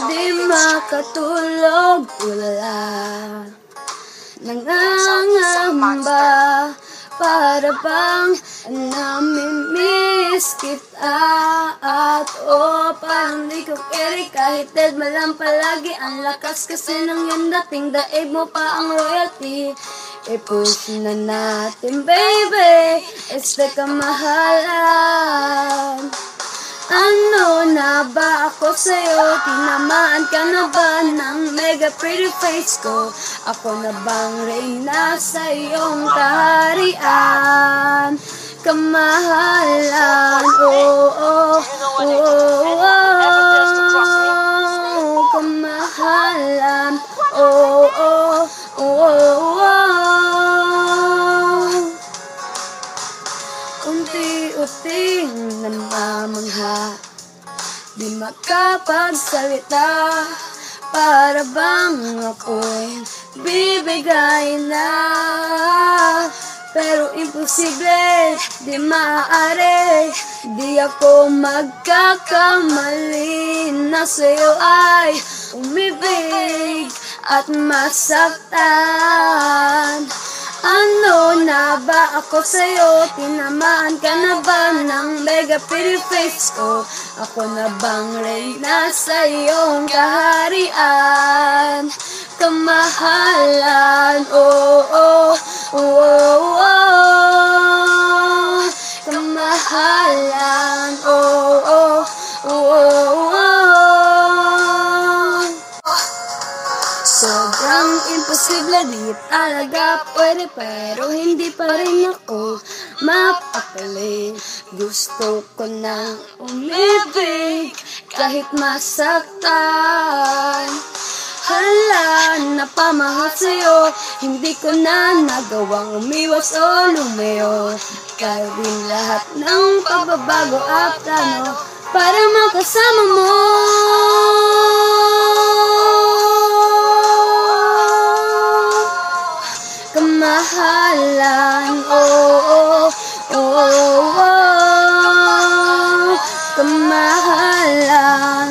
Di makatulog, wala nangangamba. Para bang namimiss kita. At parang di ko carry kahit dead malang palagi. Ang lakas kasi ng iyong dating, daig mo pa ang royalty. I-push na natin baby, it's the kamahalan. Ano na ba ako sa'yo? Tinamaan ka na ba ng mega pretty face ko? Ako na bang reyna sa iyong kaharian? Kamahalan, kamahalan, unti-unting namamangha, di makapagsalita. Para bang ako'y bibigay na, pero imposible, di maaari. Di ako magkakamali na sa'yo ay umibig at masaktan. Ano na ba ako sa'yo? Tinamaan ka na ba ng mega pretty face ko? Ako na bang reyna sa iyong kaharian? Kamahalan, kamahalan, sobrang imposible, di talaga pwede, pero hindi pa rin ako mapakali. Gusto ko nang umibig kahit masaktan. Hala, napamahal sa'yo, hindi ko na nagawang umiwas o lumayo. Gawin lahat ng pagbabago at plano para makasama mo. Kamahalan, kamahalan,